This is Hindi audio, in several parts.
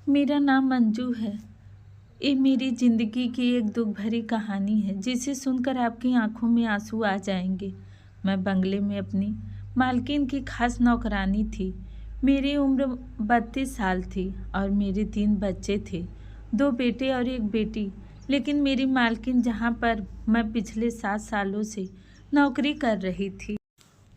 मेरा नाम मंजू है। ये मेरी ज़िंदगी की एक दुख भरी कहानी है जिसे सुनकर आपकी आंखों में आंसू आ जाएंगे। मैं बंगले में अपनी मालकिन की खास नौकरानी थी। मेरी उम्र 32 साल थी और मेरे 3 बच्चे थे, 2 बेटे और 1 बेटी। लेकिन मेरी मालकिन, जहाँ पर मैं पिछले 7 सालों से नौकरी कर रही थी,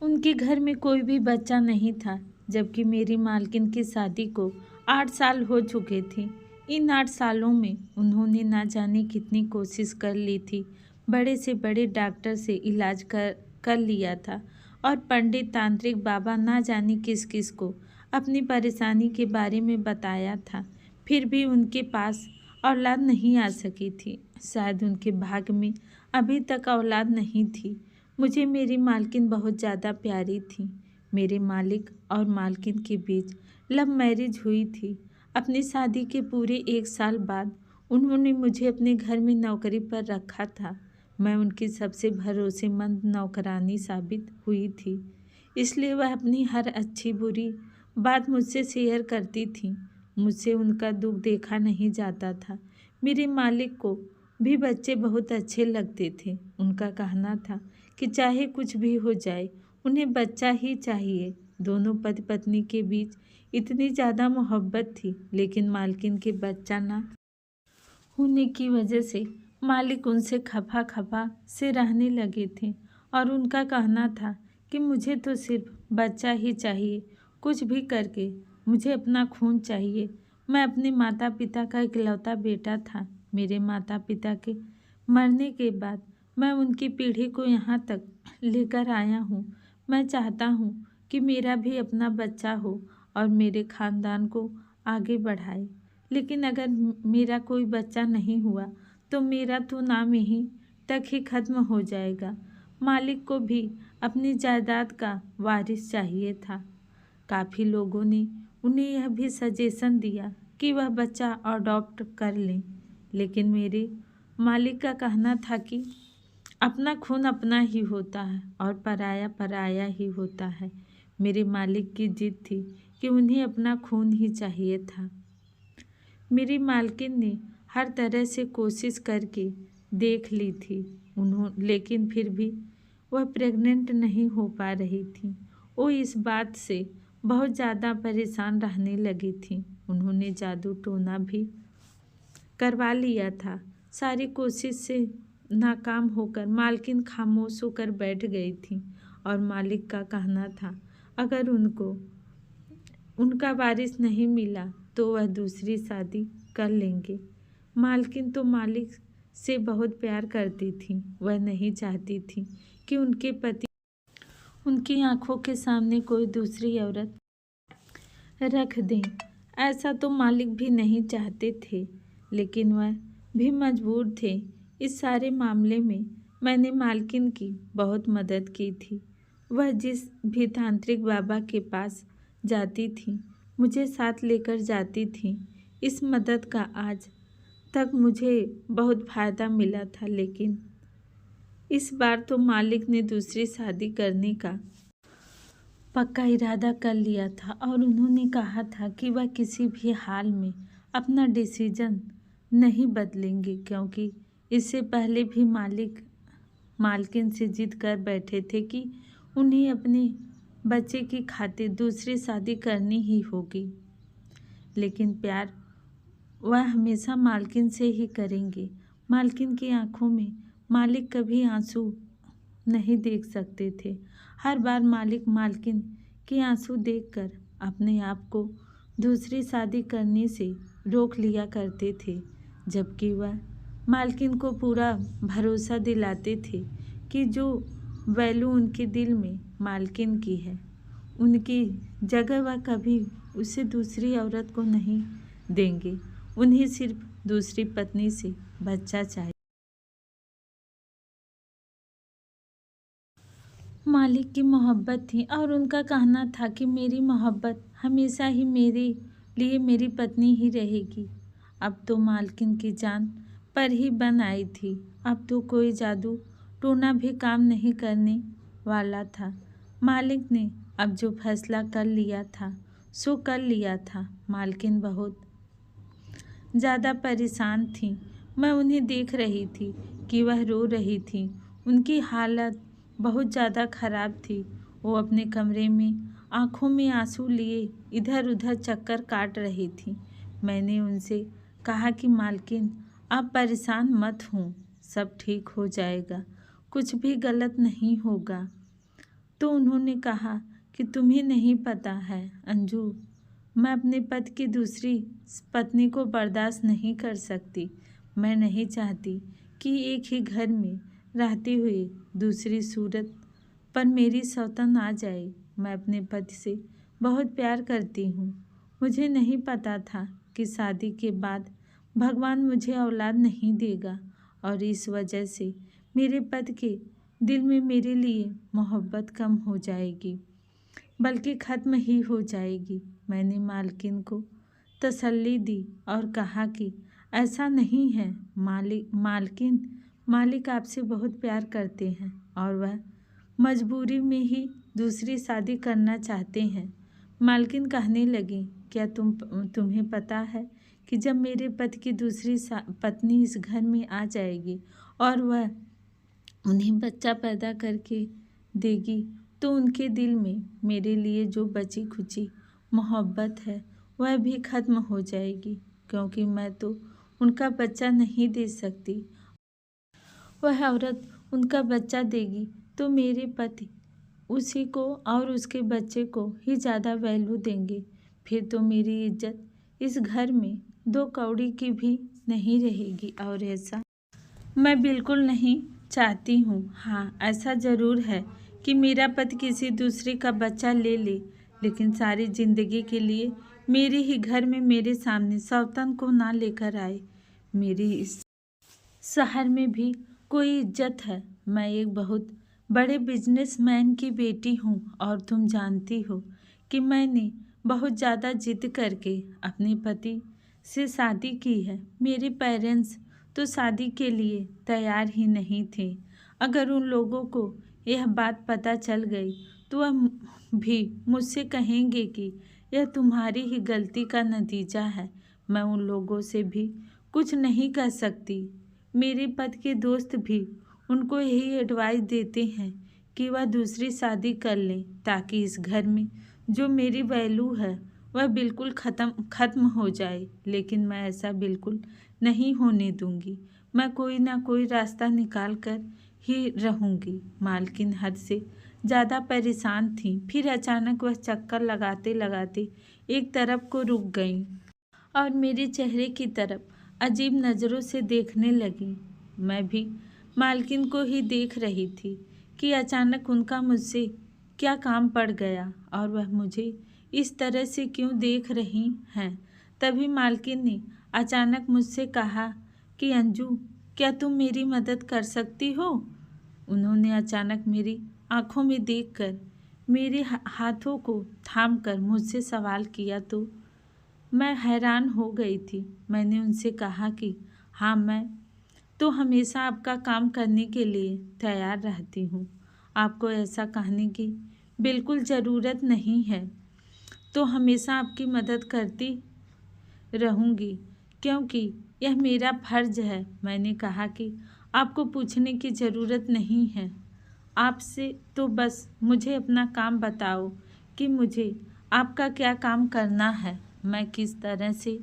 उनके घर में कोई भी बच्चा नहीं था, जबकि मेरी मालकिन की शादी को 8 साल हो चुके थे। इन 8 सालों में उन्होंने ना जाने कितनी कोशिश कर ली थी। बड़े से बड़े डॉक्टर से इलाज कर कर लिया था और पंडित, तांत्रिक, बाबा, ना जाने किस किस को अपनी परेशानी के बारे में बताया था। फिर भी उनके पास औलाद नहीं आ सकी थी। शायद उनके भाग्य में अभी तक औलाद नहीं थी। मुझे मेरी मालकिन बहुत ज़्यादा प्यारी थी। मेरे मालिक और मालकिन के बीच लव मैरिज हुई थी। अपनी शादी के पूरे 1 साल बाद उन्होंने मुझे अपने घर में नौकरी पर रखा था। मैं उनकी सबसे भरोसेमंद नौकरानी साबित हुई थी, इसलिए वह अपनी हर अच्छी बुरी बात मुझसे शेयर करती थी। मुझसे उनका दुख देखा नहीं जाता था। मेरे मालिक को भी बच्चे बहुत अच्छे लगते थे। उनका कहना था कि चाहे कुछ भी हो जाए, उन्हें बच्चा ही चाहिए। दोनों पति पत्नी के बीच इतनी ज़्यादा मोहब्बत थी, लेकिन मालकिन के बच्चा ना होने की वजह से मालिक उनसे खफा खफा से रहने लगे थे और उनका कहना था कि मुझे तो सिर्फ बच्चा ही चाहिए, कुछ भी करके मुझे अपना खून चाहिए। मैं अपने माता पिता का इकलौता बेटा था। मेरे माता पिता के मरने के बाद मैं उनकी पीढ़ी को यहाँ तक लेकर आया हूँ। मैं चाहता हूँ कि मेरा भी अपना बच्चा हो और मेरे खानदान को आगे बढ़ाए। लेकिन अगर मेरा कोई बच्चा नहीं हुआ तो मेरा तो नाम यहीं तक ही खत्म हो जाएगा। मालिक को भी अपनी जायदाद का वारिस चाहिए था। काफ़ी लोगों ने उन्हें यह भी सजेशन दिया कि वह बच्चा अडॉप्ट कर लें, लेकिन मेरे मालिक का कहना था कि अपना खून अपना ही होता है और पराया पराया ही होता है। मेरे मालिक की जिद थी कि उन्हें अपना खून ही चाहिए था। मेरी मालकिन ने हर तरह से कोशिश करके देख ली थी लेकिन फिर भी वह प्रेग्नेंट नहीं हो पा रही थी। वो इस बात से बहुत ज़्यादा परेशान रहने लगी थी। उन्होंने जादू टोना भी करवा लिया था। सारी कोशिश से नाकाम होकर मालकिन खामोश होकर बैठ गई थी और मालिक का कहना था अगर उनका वारिस नहीं मिला तो वह दूसरी शादी कर लेंगे। मालकिन तो मालिक से बहुत प्यार करती थी। वह नहीं चाहती थी कि उनके पति उनकी आंखों के सामने कोई दूसरी औरत रख दें। ऐसा तो मालिक भी नहीं चाहते थे, लेकिन वह भी मजबूर थे। इस सारे मामले में मैंने मालकिन की बहुत मदद की थी। वह जिस भी तांत्रिक बाबा के पास जाती थी, मुझे साथ लेकर जाती थी। इस मदद का आज तक मुझे बहुत फ़ायदा मिला था, लेकिन इस बार तो मालिक ने दूसरी शादी करने का पक्का इरादा कर लिया था और उन्होंने कहा था कि वह किसी भी हाल में अपना डिसीजन नहीं बदलेंगे, क्योंकि इससे पहले भी मालकिन से जिद कर बैठे थे कि उन्हें अपने बच्चे की खातिर दूसरी शादी करनी ही होगी। लेकिन प्यार वह हमेशा मालकिन से ही करेंगे। मालकिन की आंखों में मालिक कभी आंसू नहीं देख सकते थे। हर बार मालिक मालकिन के आंसू देखकर अपने आप को दूसरी शादी करने से रोक लिया करते थे, जबकि वह मालकिन को पूरा भरोसा दिलाते थे कि जो वैल्यू उनके दिल में मालकिन की है, उनकी जगह वह कभी उसे दूसरी औरत को नहीं देंगे। उन्हें सिर्फ दूसरी पत्नी से बच्चा चाहिए। मालिक की मोहब्बत थी और उनका कहना था कि मेरी मोहब्बत हमेशा ही मेरे लिए मेरी पत्नी ही रहेगी। अब तो मालकिन की जान पर ही बन आई थी। अब तो कोई जादू टोना भी काम नहीं करने वाला था। मालिक ने अब जो फैसला कर लिया था सो कर लिया था। मालकिन बहुत ज़्यादा परेशान थीं। मैं उन्हें देख रही थी कि वह रो रही थीं। उनकी हालत बहुत ज़्यादा ख़राब थी। वो अपने कमरे में आँखों में आंसू लिए इधर-उधर चक्कर काट रही थीं। मैंने उनसे कहा कि मालकिन, आप परेशान मत हों, सब ठीक हो जाएगा, कुछ भी गलत नहीं होगा। तो उन्होंने कहा कि तुम्हें नहीं पता है अंजू, मैं अपने पति की दूसरी पत्नी को बर्दाश्त नहीं कर सकती। मैं नहीं चाहती कि एक ही घर में रहते हुए दूसरी सूरत पर मेरी सौतन आ जाए। मैं अपने पति से बहुत प्यार करती हूँ। मुझे नहीं पता था कि शादी के बाद भगवान मुझे औलाद नहीं देगा और इस वजह से मेरे पति के दिल में मेरे लिए मोहब्बत कम हो जाएगी, बल्कि ख़त्म ही हो जाएगी। मैंने मालकिन को तसल्ली दी और कहा कि ऐसा नहीं है मालिक आपसे बहुत प्यार करते हैं और वह मजबूरी में ही दूसरी शादी करना चाहते हैं। मालकिन कहने लगी, क्या तुम्हें पता है कि जब मेरे पति की दूसरी पत्नी इस घर में आ जाएगी और वह उन्हें बच्चा पैदा करके देगी तो उनके दिल में मेरे लिए जो बची खुची मोहब्बत है वह भी ख़त्म हो जाएगी, क्योंकि मैं तो उनका बच्चा नहीं दे सकती। वह औरत उनका बच्चा देगी तो मेरे पति उसी को और उसके बच्चे को ही ज़्यादा वैल्यू देंगे। फिर तो मेरी इज्जत इस घर में 2 कौड़ी की भी नहीं रहेगी और ऐसा मैं बिल्कुल नहीं चाहती हूँ। हाँ, ऐसा ज़रूर है कि मेरा पति किसी दूसरे का बच्चा ले ले, लेकिन सारी ज़िंदगी के लिए मेरे ही घर में मेरे सामने सौतन को ना लेकर आए। मेरी इस शहर में भी कोई इज्जत है। मैं एक बहुत बड़े बिजनेसमैन की बेटी हूँ और तुम जानती हो कि मैंने बहुत ज़्यादा जिद करके अपने पति से शादी की है। मेरे पेरेंट्स तो शादी के लिए तैयार ही नहीं थे। अगर उन लोगों को यह बात पता चल गई तो वह भी मुझसे कहेंगे कि यह तुम्हारी ही गलती का नतीजा है। मैं उन लोगों से भी कुछ नहीं कह सकती। मेरे पति के दोस्त भी उनको यही एडवाइस देते हैं कि वह दूसरी शादी कर लें ताकि इस घर में जो मेरी वैल्यू है वह बिल्कुल ख़त्म हो जाए। लेकिन मैं ऐसा बिल्कुल नहीं होने दूंगी। मैं कोई ना कोई रास्ता निकाल कर ही रहूंगी। मालकिन हद से ज़्यादा परेशान थी। फिर अचानक वह चक्कर लगाते लगाते एक तरफ को रुक गई और मेरे चेहरे की तरफ अजीब नज़रों से देखने लगी। मैं भी मालकिन को ही देख रही थी कि अचानक उनका मुझसे क्या काम पड़ गया और वह मुझे इस तरह से क्यों देख रही हैं। तभी मालकिन ने अचानक मुझसे कहा कि अंजू, क्या तुम मेरी मदद कर सकती हो? उन्होंने अचानक मेरी आंखों में देखकर मेरे हाथों को थामकर मुझसे सवाल किया तो मैं हैरान हो गई थी। मैंने उनसे कहा कि हाँ, मैं तो हमेशा आपका काम करने के लिए तैयार रहती हूँ। आपको ऐसा कहने की बिल्कुल ज़रूरत नहीं है। तो हमेशा आपकी मदद करती रहूँगी, क्योंकि यह मेरा फ़र्ज़ है। मैंने कहा कि आपको पूछने की ज़रूरत नहीं है। आपसे तो बस मुझे अपना काम बताओ कि मुझे आपका क्या काम करना है, मैं किस तरह से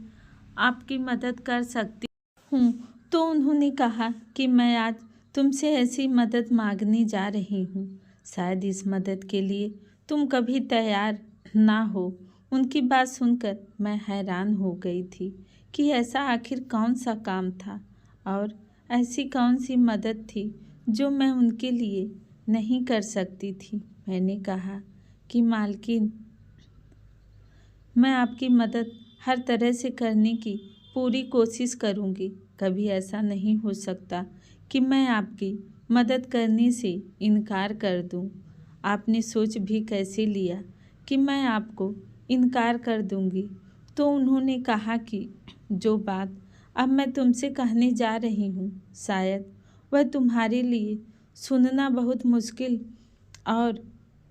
आपकी मदद कर सकती हूँ। तो उन्होंने कहा कि मैं आज तुमसे ऐसी मदद मांगने जा रही हूँ। शायद इस मदद के लिए तुम कभी तैयार ना हो। उनकी बात सुनकर मैं हैरान हो गई थी कि ऐसा आखिर कौन सा काम था और ऐसी कौन सी मदद थी जो मैं उनके लिए नहीं कर सकती थी। मैंने कहा कि मालकिन, मैं आपकी मदद हर तरह से करने की पूरी कोशिश करूंगी। कभी ऐसा नहीं हो सकता कि मैं आपकी मदद करने से इनकार कर दूं। आपने सोच भी कैसे लिया कि मैं आपको इनकार कर दूंगी? तो उन्होंने कहा कि जो बात अब मैं तुमसे कहने जा रही हूँ, शायद वह तुम्हारे लिए सुनना बहुत मुश्किल और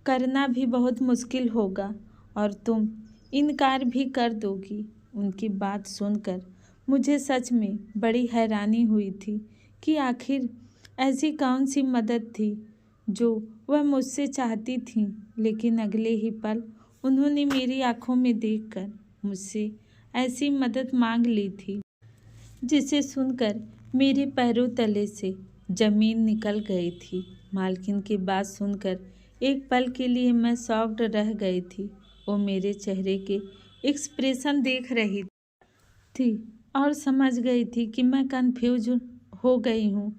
करना भी बहुत मुश्किल होगा और तुम इनकार भी कर दोगी। उनकी बात सुनकर मुझे सच में बड़ी हैरानी हुई थी कि आखिर ऐसी कौन सी मदद थी जो वह मुझसे चाहती थी, लेकिन अगले ही पल उन्होंने मेरी आंखों में देखकर मुझसे ऐसी मदद मांग ली थी जिसे सुनकर मेरे पैरों तले से जमीन निकल गई थी। मालकिन की बात सुनकर एक पल के लिए मैं शॉक्ड रह गई थी। वो मेरे चेहरे के एक्सप्रेशन देख रही थी और समझ गई थी कि मैं कंफ्यूज हो गई हूँ।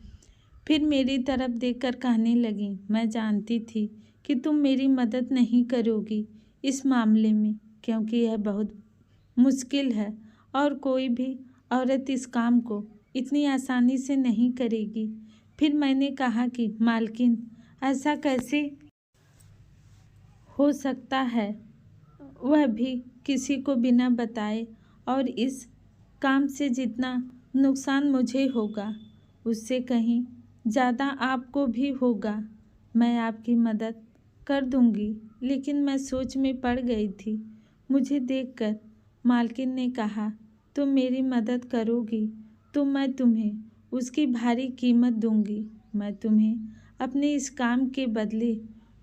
फिर मेरी तरफ देखकर कहने लगी, मैं जानती थी कि तुम मेरी मदद नहीं करोगी इस मामले में, क्योंकि यह बहुत मुश्किल है और कोई भी औरत इस काम को इतनी आसानी से नहीं करेगी। फिर मैंने कहा कि मालकिन, ऐसा कैसे हो सकता है, वह भी किसी को बिना बताए, और इस काम से जितना नुकसान मुझे होगा उससे कहीं ज़्यादा आपको भी होगा। मैं आपकी मदद कर दूंगी। लेकिन मैं सोच में पड़ गई थी। मुझे देखकर मालकिन ने कहा, तुम मेरी मदद करोगी तो मैं तुम्हें उसकी भारी कीमत दूंगी। मैं तुम्हें अपने इस काम के बदले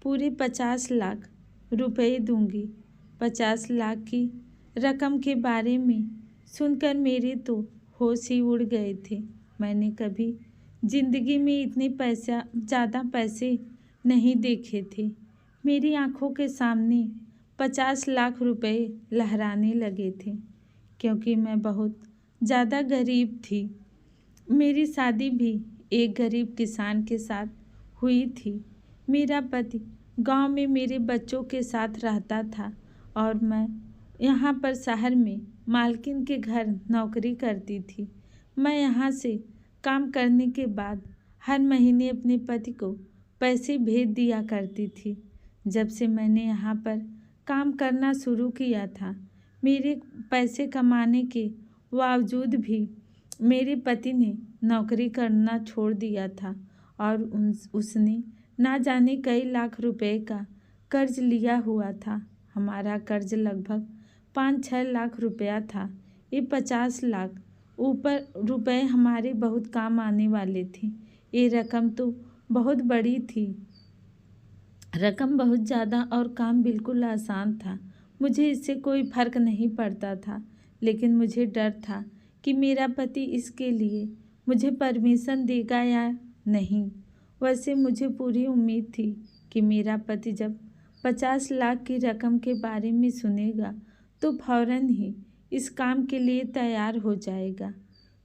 पूरे 50 लाख रुपए दूंगी। 50 लाख की रकम के बारे में सुनकर मेरे तो होश ही उड़ गए थे। मैंने कभी जिंदगी में इतने ज़्यादा पैसे नहीं देखे थे। मेरी आंखों के सामने 50 लाख रुपए लहराने लगे थे, क्योंकि मैं बहुत ज़्यादा गरीब थी। मेरी शादी भी एक गरीब किसान के साथ हुई थी। मेरा पति गांव में मेरे बच्चों के साथ रहता था और मैं यहाँ पर शहर में मालकिन के घर नौकरी करती थी। मैं यहाँ से काम करने के बाद हर महीने अपने पति को पैसे भेज दिया करती थी। जब से मैंने यहाँ पर काम करना शुरू किया था, मेरे पैसे कमाने के बावजूद भी मेरे पति ने नौकरी करना छोड़ दिया था और उसने ना जाने कई लाख रुपए का कर्ज लिया हुआ था। हमारा कर्ज लगभग 5-6 लाख रुपया था। ये 50 लाख ऊपर रुपए हमारे बहुत काम आने वाले थे। ये रकम तो बहुत बड़ी थी, रकम बहुत ज़्यादा, और काम बिल्कुल आसान था। मुझे इससे कोई फर्क नहीं पड़ता था, लेकिन मुझे डर था कि मेरा पति इसके लिए मुझे परमिशन देगा या नहीं। वैसे मुझे पूरी उम्मीद थी कि मेरा पति जब 50 लाख की रकम के बारे में सुनेगा तो फौरन ही इस काम के लिए तैयार हो जाएगा।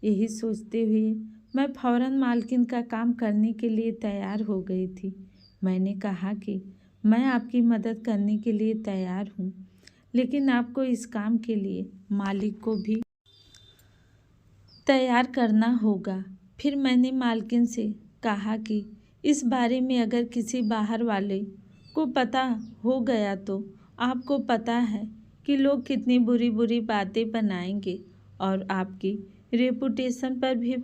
यही सोचते हुए मैं फौरन मालकिन का काम करने के लिए तैयार हो गई थी। मैंने कहा कि मैं आपकी मदद करने के लिए तैयार हूँ, लेकिन आपको इस काम के लिए मालिक को भी तैयार करना होगा। फिर मैंने मालकिन से कहा कि इस बारे में अगर किसी बाहर वाले को पता हो गया तो आपको पता है कि लोग कितनी बुरी बुरी बातें बनाएंगे और आपकी रेपुटेशन पर भी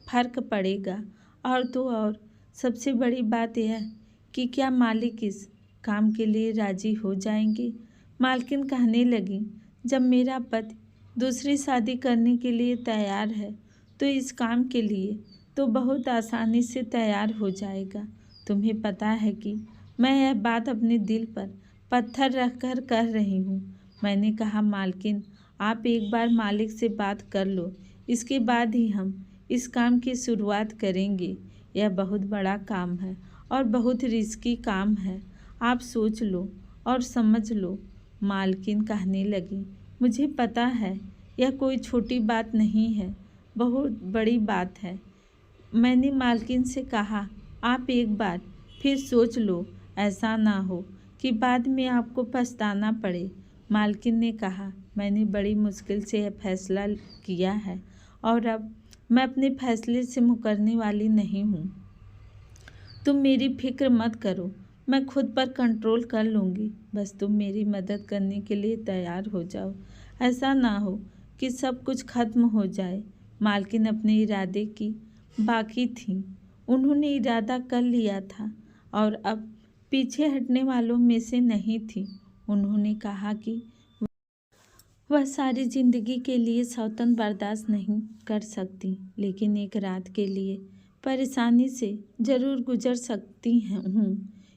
फर्क पड़ेगा। और तो और सबसे बड़ी बात यह कि क्या मालिक इस काम के लिए राजी हो जाएंगे। मालकिन कहने लगी, जब मेरा पति दूसरी शादी करने के लिए तैयार है तो इस काम के लिए तो बहुत आसानी से तैयार हो जाएगा। तुम्हें पता है कि मैं यह बात अपने दिल पर पत्थर रख कर कह रही हूँ। मैंने कहा, मालकिन, आप एक बार मालिक से बात कर लो, इसके बाद ही हम इस काम की शुरुआत करेंगे। यह बहुत बड़ा काम है और बहुत रिस्की काम है। आप सोच लो और समझ लो। मालकिन कहने लगी, मुझे पता है यह कोई छोटी बात नहीं है, बहुत बड़ी बात है। मैंने मालकिन से कहा, आप एक बार फिर सोच लो, ऐसा ना हो कि बाद में आपको पछताना पड़े। मालकिन ने कहा, मैंने बड़ी मुश्किल से यह फैसला किया है और अब मैं अपने फैसले से मुकरने वाली नहीं हूँ। तुम मेरी फिक्र मत करो, मैं खुद पर कंट्रोल कर लूँगी। बस तुम मेरी मदद करने के लिए तैयार हो जाओ। ऐसा ना हो कि सब कुछ खत्म हो जाए। मालकिन अपने इरादे की बाकी थी। उन्होंने इरादा कर लिया था और अब पीछे हटने वालों में से नहीं थी। उन्होंने कहा कि वह सारी जिंदगी के लिए सौतन बर्दाश्त नहीं कर सकती, लेकिन एक रात के लिए परेशानी से ज़रूर गुजर सकती हूँ।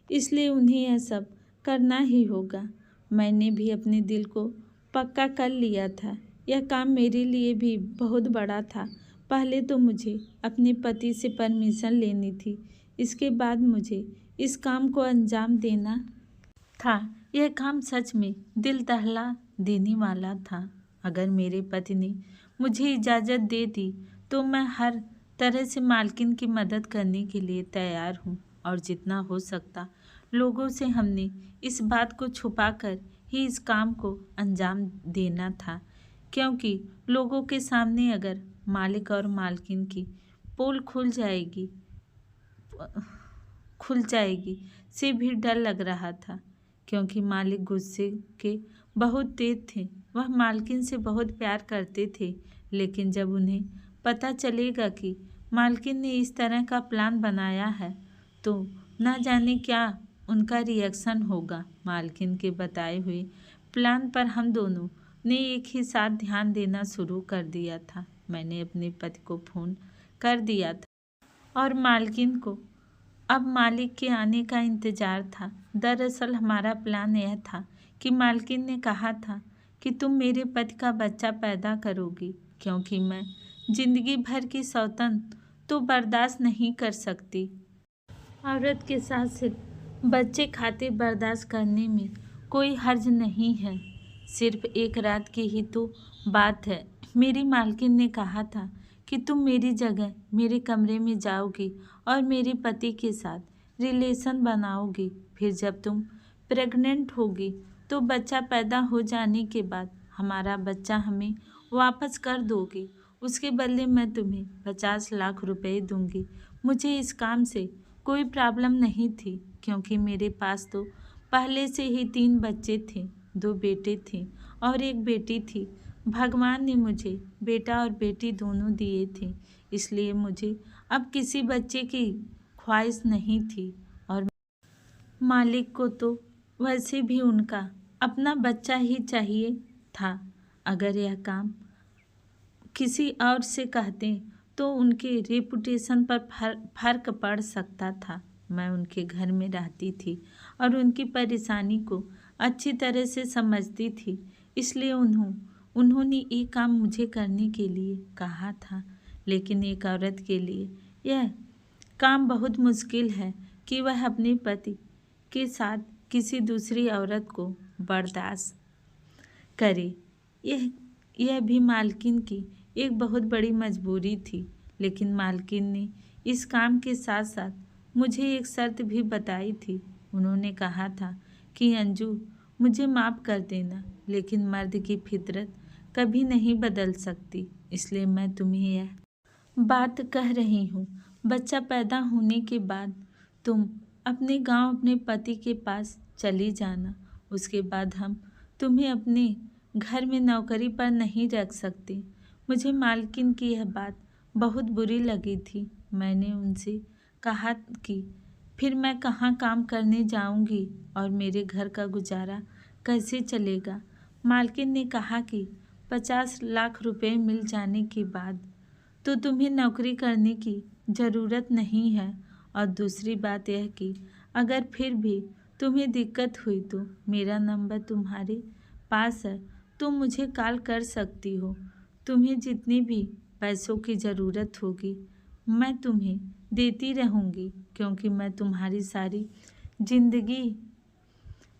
इसलिए उन्हें यह सब करना ही होगा। मैंने भी अपने दिल को पक्का कर लिया था। यह काम मेरे लिए भी बहुत बड़ा था। पहले तो मुझे अपने पति से परमिशन लेनी थी, इसके बाद मुझे इस काम को अंजाम देना था। यह काम सच में दिल दहला देने वाला था। अगर मेरे पति ने मुझे इजाज़त दे दी तो मैं हर तरह से मालकिन की मदद करने के लिए तैयार हूँ, और जितना हो सकता लोगों से हमने इस बात को छुपाकर ही इस काम को अंजाम देना था, क्योंकि लोगों के सामने अगर मालिक और मालकिन की पोल खुल जाएगी से भी डर लग रहा था, क्योंकि मालिक गुस्से के बहुत तेज थे। वह मालकिन से बहुत प्यार करते थे, लेकिन जब उन्हें पता चलेगा कि मालकिन ने इस तरह का प्लान बनाया है तो ना जाने क्या उनका रिएक्शन होगा। मालकिन के बताए हुए प्लान पर हम दोनों ने एक ही साथ ध्यान देना शुरू कर दिया था। मैंने अपने पति को फ़ोन कर दिया था और मालकिन को अब मालिक के आने का इंतज़ार था। दरअसल हमारा प्लान यह था कि मालकिन ने कहा था कि तुम मेरे पति का बच्चा पैदा करोगी, क्योंकि मैं ज़िंदगी भर की सौतन तो बर्दाश्त नहीं कर सकती। औरत के साथ सिर्फ बच्चे खातिर बर्दाश्त करने में कोई हर्ज नहीं है, सिर्फ एक रात की ही तो बात है। मेरी मालकिन ने कहा था कि तुम मेरी जगह मेरे कमरे में जाओगी और मेरे पति के साथ रिलेशन बनाओगी। फिर जब तुम प्रेग्नेंट होगी तो बच्चा पैदा हो जाने के बाद हमारा बच्चा हमें वापस कर दोगी। उसके बदले मैं तुम्हें 50 लाख रुपए दूंगी। मुझे इस काम से कोई प्रॉब्लम नहीं थी, क्योंकि मेरे पास तो पहले से ही 3 बच्चे थे, 2 बेटे थे और 1 बेटी थी। भगवान ने मुझे बेटा और बेटी दोनों दिए थे, इसलिए मुझे अब किसी बच्चे की ख्वाहिश नहीं थी। और मालिक को तो वैसे भी उनका अपना बच्चा ही चाहिए था। अगर यह काम किसी और से कहते तो उनके रेपुटेशन पर फर्क पड़ सकता था। मैं उनके घर में रहती थी और उनकी परेशानी को अच्छी तरह से समझती थी, इसलिए उन्होंने ये काम मुझे करने के लिए कहा था। लेकिन एक औरत के लिए यह काम बहुत मुश्किल है कि वह अपने पति के साथ किसी दूसरी औरत को बर्दाश्त करे। यह भी मालकिन की एक बहुत बड़ी मजबूरी थी। लेकिन मालकिन ने इस काम के साथ साथ मुझे एक शर्त भी बताई थी। उन्होंने कहा था कि अंजू, मुझे माफ़ कर देना, लेकिन मर्द की फितरत कभी नहीं बदल सकती, इसलिए मैं तुम्हें यह बात कह रही हूँ। बच्चा पैदा होने के बाद तुम अपने गांव अपने पति के पास चली जाना। उसके बाद हम तुम्हें अपने घर में नौकरी पर नहीं रख सकते। मुझे मालकिन की यह बात बहुत बुरी लगी थी। मैंने उनसे कहा कि फिर मैं कहाँ काम करने जाऊंगी और मेरे घर का गुजारा कैसे चलेगा। मालकिन ने कहा कि 50 लाख रुपए मिल जाने के बाद तो तुम्हें नौकरी करने की ज़रूरत नहीं है, और दूसरी बात यह कि अगर फिर भी तुम्हें दिक्कत हुई तो मेरा नंबर तुम्हारे पास है, तुम मुझे कॉल कर सकती हो। तुम्हें जितनी भी पैसों की ज़रूरत होगी मैं तुम्हें देती रहूँगी, क्योंकि मैं तुम्हारी सारी ज़िंदगी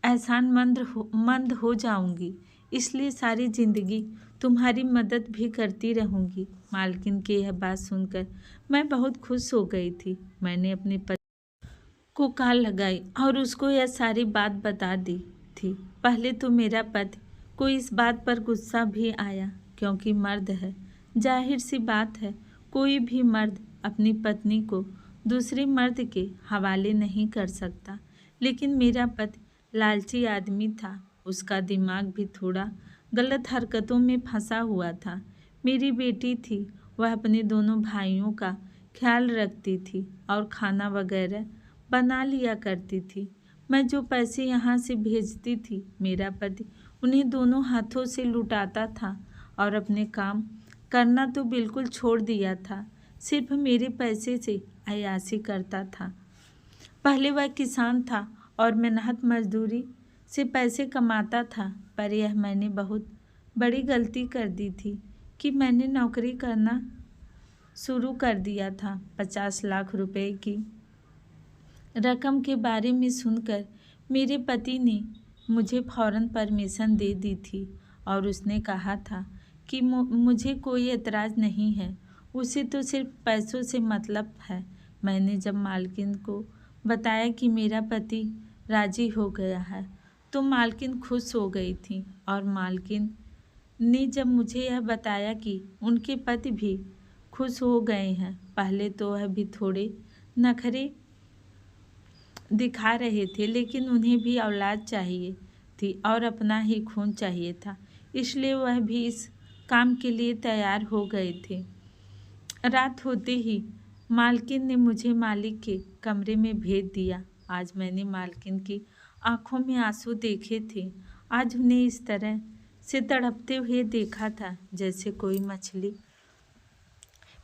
मंद हो जाऊँगी, इसलिए सारी ज़िंदगी तुम्हारी मदद भी करती रहूँगी। मालकिन की यह बात सुनकर मैं बहुत खुश हो गई थी। मैंने अपने पति को कॉल लगाई और उसको यह सारी बात बता दी थी। पहले तो मेरा पति को इस बात पर गुस्सा भी आया, क्योंकि मर्द है, जाहिर सी बात है, कोई भी मर्द अपनी पत्नी को दूसरे मर्द के हवाले नहीं कर सकता। लेकिन मेरा पति लालची आदमी था, उसका दिमाग भी थोड़ा गलत हरकतों में फंसा हुआ था। मेरी बेटी थी, वह अपने दोनों भाइयों का ख्याल रखती थी और खाना वगैरह बना लिया करती थी। मैं जो पैसे यहाँ से भेजती थी मेरा पति उन्हें दोनों हाथों से लुटाता था और अपने काम करना तो बिल्कुल छोड़ दिया था। सिर्फ मेरे पैसे से अय्याशी करता था। पहले वह किसान था और मेहनत मजदूरी से पैसे कमाता था, पर यह मैंने बहुत बड़ी गलती कर दी थी कि मैंने नौकरी करना शुरू कर दिया था। 50 लाख रुपए की रकम के बारे में सुनकर मेरे पति ने मुझे फौरन परमिशन दे दी थी और उसने कहा था कि मुझे कोई एतराज़ नहीं है, उसे तो सिर्फ पैसों से मतलब है। मैंने जब मालकिन को बताया कि मेरा पति राजी हो गया है तो मालकिन खुश हो गई थी और मालकिन ने जब मुझे यह बताया कि उनके पति भी खुश हो गए हैं, पहले तो वह भी थोड़े नखरे दिखा रहे थे, लेकिन उन्हें भी औलाद चाहिए थी और अपना ही खून चाहिए था, इसलिए वह भी इस काम के लिए तैयार हो गए थे। रात होते ही मालकिन ने मुझे मालिक के कमरे में भेज दिया। आज मैंने मालकिन की आंखों में आंसू देखे थे। आज उन्हें इस तरह से तड़पते हुए देखा था जैसे कोई मछली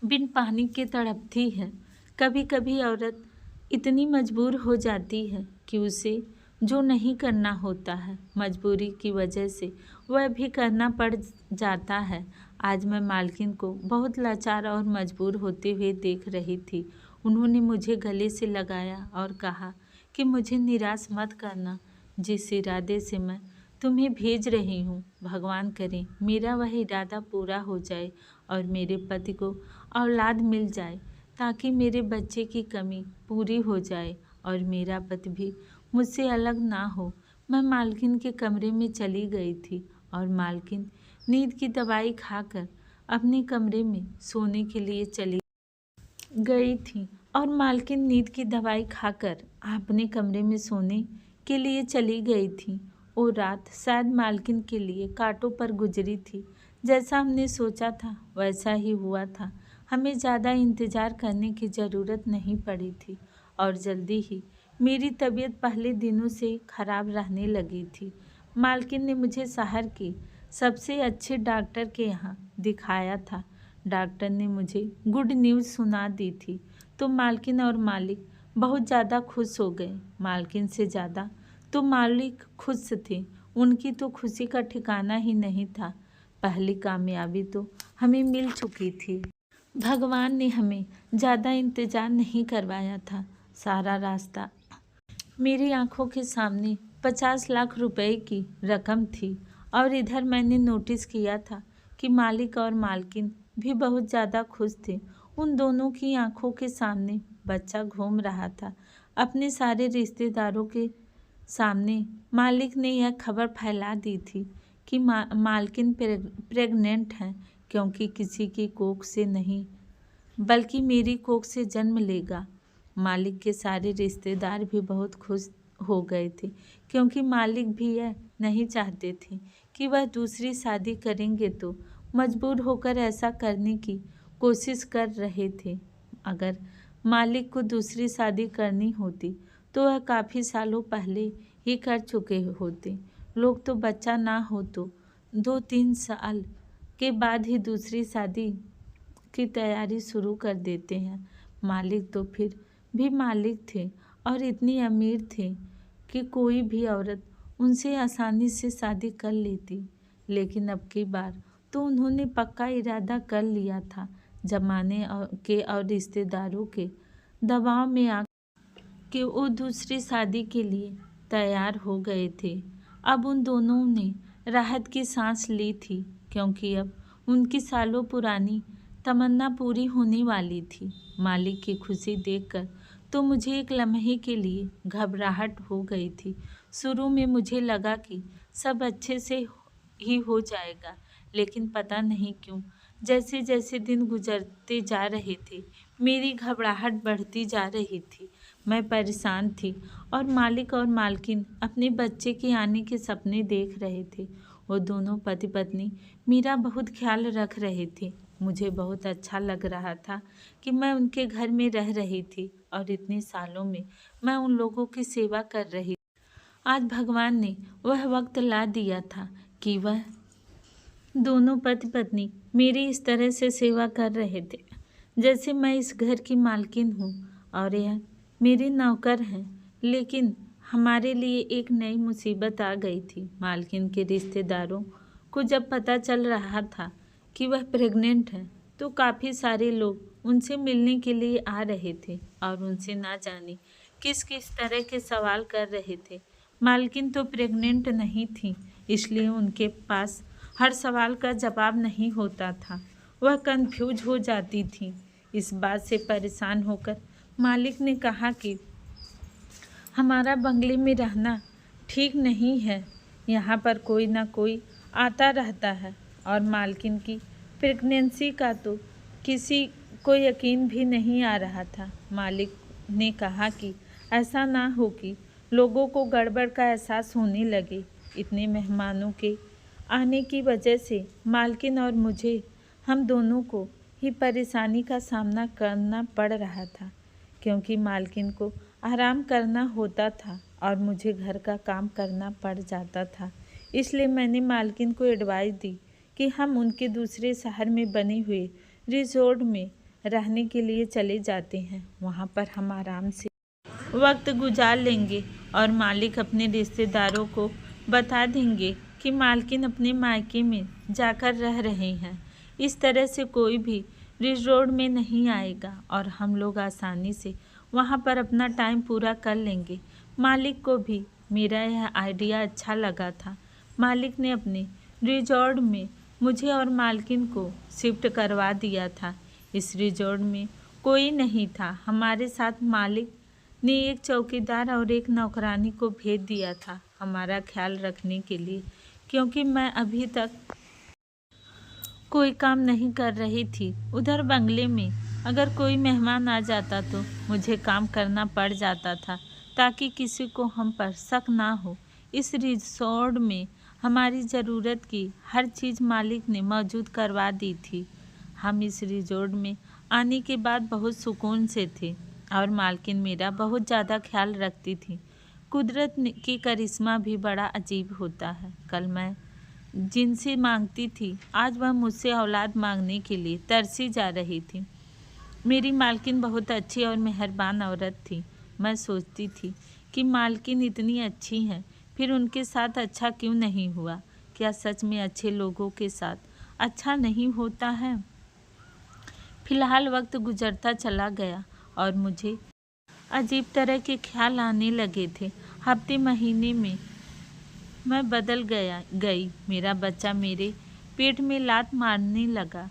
बिन पानी के तड़पती है। कभी कभी औरत इतनी मजबूर हो जाती है कि उसे जो नहीं करना होता है, मजबूरी की वजह से वह भी करना पड़ जाता है। आज मैं मालकिन को बहुत लाचार और मजबूर होते हुए देख रही थी। उन्होंने मुझे गले से लगाया और कहा कि मुझे निराश मत करना। जिस इरादे से मैं तुम्हें भेज रही हूँ, भगवान करे मेरा वह इरादा पूरा हो जाए और मेरे पति को औलाद मिल जाए, ताकि मेरे बच्चे की कमी पूरी हो जाए और मेरा पति भी मुझसे अलग ना हो। मैं मालकिन के कमरे में चली गई थी और मालकिन नींद की दवाई खाकर अपने कमरे में सोने के लिए चली गई थी और मालकिन नींद की दवाई खाकर अपने कमरे में सोने के लिए चली गई थी। वो रात शायद मालकिन के लिए कांटों पर गुजरी थी। जैसा हमने सोचा था वैसा ही हुआ था। हमें ज़्यादा इंतज़ार करने की ज़रूरत नहीं पड़ी थी और जल्दी ही मेरी तबीयत पहले दिनों से ख़राब रहने लगी थी। मालकिन ने मुझे शहर के सबसे अच्छे डॉक्टर के यहाँ दिखाया था। डॉक्टर ने मुझे गुड न्यूज़ सुना दी थी तो मालकिन और मालिक बहुत ज़्यादा खुश हो गए। मालकिन से ज़्यादा तो मालिक खुश थे। उनकी तो खुशी का ठिकाना ही नहीं था। पहली कामयाबी तो हमें मिल चुकी थी। भगवान ने हमें ज़्यादा इंतज़ार नहीं करवाया था। सारा रास्ता मेरी आंखों के सामने 50 लाख रुपए की रकम थी और इधर मैंने नोटिस किया था कि मालिक और मालकिन भी बहुत ज़्यादा खुश थे। उन दोनों की आंखों के सामने बच्चा घूम रहा था। अपने सारे रिश्तेदारों के सामने मालिक ने यह खबर फैला दी थी कि मालकिन प्रेग्नेंट हैं, क्योंकि किसी की कोख से नहीं बल्कि मेरी कोख से जन्म लेगा। मालिक के सारे रिश्तेदार भी बहुत खुश हो गए थे, क्योंकि मालिक भी यह नहीं चाहते थे कि वह दूसरी शादी करेंगे, तो मजबूर होकर ऐसा करने की कोशिश कर रहे थे। अगर मालिक को दूसरी शादी करनी होती तो वह काफ़ी सालों पहले ही कर चुके होते। लोग तो बच्चा ना हो तो 2-3 साल के बाद ही दूसरी शादी की तैयारी शुरू कर देते हैं। मालिक तो फिर भी मालिक थे और इतनी अमीर थे कि कोई भी औरत उनसे आसानी से शादी कर लेती। लेकिन अब की बार तो उन्होंने पक्का इरादा कर लिया था। जमाने के और रिश्तेदारों के दबाव में आकर वो दूसरी शादी के लिए तैयार हो गए थे। अब उन दोनों ने राहत की सांस ली थी, क्योंकि अब उनकी सालों पुरानी तमन्ना पूरी होने वाली थी। मालिक की खुशी देखकर तो मुझे एक लम्हे के लिए घबराहट हो गई थी। शुरू में मुझे लगा कि सब अच्छे से ही हो जाएगा, लेकिन पता नहीं क्यों जैसे जैसे दिन गुजरते जा रहे थे मेरी घबराहट बढ़ती जा रही थी। मैं परेशान थी और मालिक और मालकिन अपने बच्चे के आने के सपने देख रहे थे। वो दोनों पति पत्नी मेरा बहुत ख्याल रख रहे थे। मुझे बहुत अच्छा लग रहा था कि मैं उनके घर में रह रही थी और इतने सालों में मैं उन लोगों की सेवा कर रही। आज भगवान ने वह वक्त ला दिया था कि वह दोनों पति पत्नी मेरी इस तरह से सेवा कर रहे थे जैसे मैं इस घर की मालकिन हूँ और यह मेरे नौकर हैं। लेकिन हमारे लिए एक नई मुसीबत आ गई थी। मालकिन के रिश्तेदारों को जब पता चल रहा था कि वह प्रेग्नेंट है तो काफ़ी सारे लोग उनसे मिलने के लिए आ रहे थे और उनसे ना जाने किस किस तरह के सवाल कर रहे थे। मालकिन तो प्रेग्नेंट नहीं थी, इसलिए उनके पास हर सवाल का जवाब नहीं होता था। वह कंफ्यूज हो जाती थी। इस बात से परेशान होकर मालिक ने कहा कि हमारा बंगले में रहना ठीक नहीं है। यहाँ पर कोई ना कोई आता रहता है और मालकिन की प्रेगनेंसी का तो किसी को यकीन भी नहीं आ रहा था। मालिक ने कहा कि ऐसा ना हो कि लोगों को गड़बड़ का एहसास होने लगे। इतने मेहमानों के आने की वजह से मालकिन और मुझे, हम दोनों को ही परेशानी का सामना करना पड़ रहा था, क्योंकि मालकिन को आराम करना होता था और मुझे घर का काम करना पड़ जाता था। इसलिए मैंने मालकिन को एडवाइस दी कि हम उनके दूसरे शहर में बने हुए रिजॉर्ट में रहने के लिए चले जाते हैं। वहाँ पर हम आराम से वक्त गुजार लेंगे और मालिक अपने रिश्तेदारों को बता देंगे कि मालकिन अपने मायके में जाकर रह रहे हैं। इस तरह से कोई भी रिजॉर्ट में नहीं आएगा और हम लोग आसानी से वहाँ पर अपना टाइम पूरा कर लेंगे। मालिक को भी मेरा यह आइडिया अच्छा लगा था। मालिक ने अपने रिजॉर्ट में मुझे और मालकिन को शिफ्ट करवा दिया था। इस रिजॉर्ट में कोई नहीं था। हमारे साथ मालिक ने एक चौकीदार और एक नौकरानी को भेज दिया था हमारा ख्याल रखने के लिए, क्योंकि मैं अभी तक कोई काम नहीं कर रही थी। उधर बंगले में अगर कोई मेहमान आ जाता तो मुझे काम करना पड़ जाता था ताकि किसी को हम पर शक ना हो। इस रिसोर्ट में हमारी ज़रूरत की हर चीज़ मालिक ने मौजूद करवा दी थी। हम इस रिजॉर्ट में आने के बाद बहुत सुकून से थे और मालकिन मेरा बहुत ज़्यादा ख्याल रखती थी। कुदरत की करिश्मा भी बड़ा अजीब होता है। कल मैं जिनसे मांगती थी, आज वह मुझसे औलाद मांगने के लिए तरसी जा रही थी। मेरी मालकिन बहुत अच्छी और मेहरबान औरत थी। मैं सोचती थी कि मालकिन इतनी अच्छी हैं, फिर उनके साथ अच्छा क्यों नहीं हुआ? क्या सच में अच्छे लोगों के साथ अच्छा नहीं होता है? फिलहाल वक्त गुजरता चला गया और मुझे अजीब तरह के ख्याल आने लगे थे। हफ्ते महीने में मैं बदल गई। मेरा बच्चा मेरे पेट में लात मारने लगा।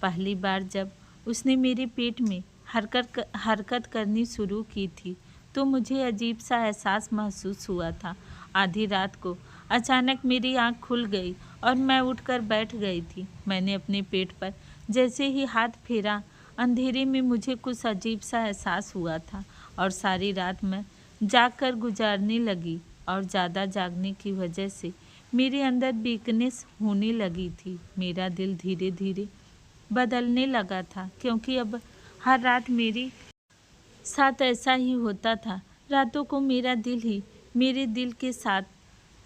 पहली बार जब उसने मेरे पेट में हरकत करनी शुरू की थी तो मुझे अजीब सा एहसास महसूस हुआ था। आधी रात को अचानक मेरी आंख खुल गई और मैं उठकर बैठ गई थी। मैंने अपने पेट पर जैसे ही हाथ फेरा, अंधेरे में मुझे कुछ अजीब सा एहसास हुआ था और सारी रात मैं जागकर गुजारने लगी और ज़्यादा जागने की वजह से मेरे अंदर वीकनेस होने लगी थी। मेरा दिल धीरे धीरे बदलने लगा था, क्योंकि अब हर रात मेरे साथ ऐसा ही होता था। रातों को मेरा दिल ही मेरे दिल के साथ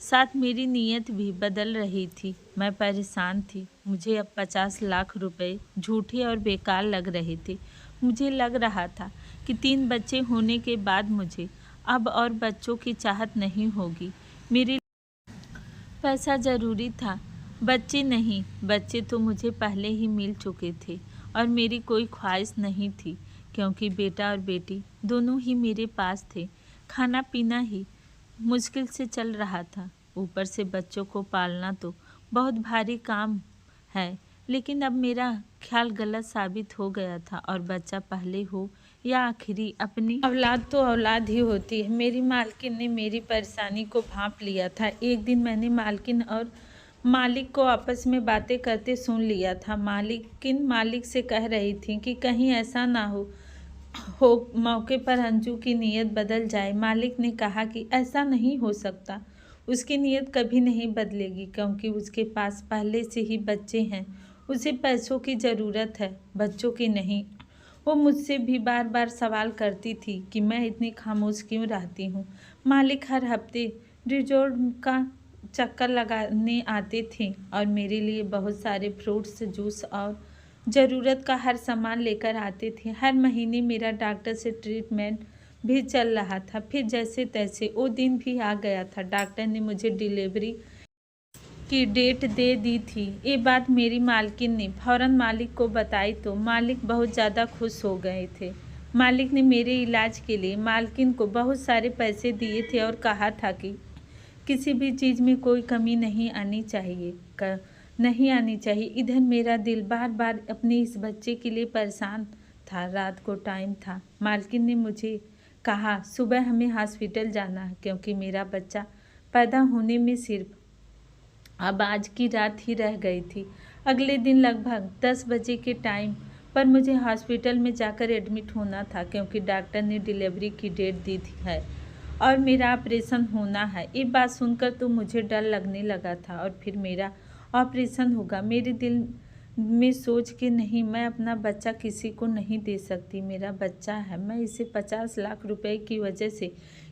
साथ मेरी नीयत भी बदल रही थी। मैं परेशान थी। मुझे अब 50 लाख रुपए झूठे और बेकार लग रहे थे। मुझे लग रहा था कि 3 बच्चे होने के बाद मुझे अब और बच्चों की चाहत नहीं होगी। मेरे पैसा ज़रूरी था, बच्चे नहीं। बच्चे तो मुझे पहले ही मिल चुके थे और मेरी कोई ख्वाहिश नहीं थी, क्योंकि बेटा और बेटी दोनों ही मेरे पास थे। खाना पीना ही मुश्किल से चल रहा था। ऊपर से बच्चों को पालना तो बहुत भारी काम है। लेकिन अब मेरा ख्याल गलत साबित हो गया था और बच्चा पहले हो या आखिरी, अपनी औलाद तो औलाद ही होती है। मेरी मालकिन ने मेरी परेशानी को भांप लिया था। एक दिन मैंने मालकिन और मालिक को आपस में बातें करते सुन लिया था। मालकिन मालिक से कह रही थी कि कहीं ऐसा ना हो मौके पर अंजू की नीयत बदल जाए। मालिक ने कहा कि ऐसा नहीं हो सकता, उसकी नीयत कभी नहीं बदलेगी, क्योंकि उसके पास पहले से ही बच्चे हैं। उसे पैसों की ज़रूरत है, बच्चों की नहीं। वो मुझसे भी बार बार सवाल करती थी कि मैं इतनी खामोश क्यों रहती हूँ। मालिक हर हफ्ते रिजॉर्ट का चक्कर लगाने आते थे और मेरे लिए बहुत सारे फ्रूट्स, जूस और ज़रूरत का हर सामान लेकर आते थे। हर महीने मेरा डॉक्टर से ट्रीटमेंट भी चल रहा था। फिर जैसे तैसे वो दिन भी आ गया था। डॉक्टर ने मुझे डिलीवरी की डेट दे दी थी। ये बात मेरी मालकिन ने फौरन मालिक को बताई तो मालिक बहुत ज़्यादा खुश हो गए थे। मालिक ने मेरे इलाज के लिए मालकिन को बहुत सारे पैसे दिए थे और कहा था कि किसी भी चीज़ में कोई कमी नहीं आनी चाहिए। इधर मेरा दिल बार बार अपने इस बच्चे के लिए परेशान था। रात को टाइम था। मालकिन ने मुझे कहा सुबह हमें हॉस्पिटल जाना है क्योंकि मेरा बच्चा पैदा होने में सिर्फ अब आज की रात ही रह गई थी। अगले दिन लगभग 10 बजे के टाइम पर मुझे हॉस्पिटल में जाकर एडमिट होना था क्योंकि डॉक्टर ने डिलीवरी की डेट दी थी है और मेरा ऑपरेशन होना है। ये बात सुनकर तो मुझे डर लगने लगा था और फिर मेरा ऑपरेशन होगा। मेरे दिल में सोच के नहीं, मैं अपना बच्चा किसी को नहीं दे सकती। मेरा बच्चा है, मैं इसे 50 लाख रुपए की वजह से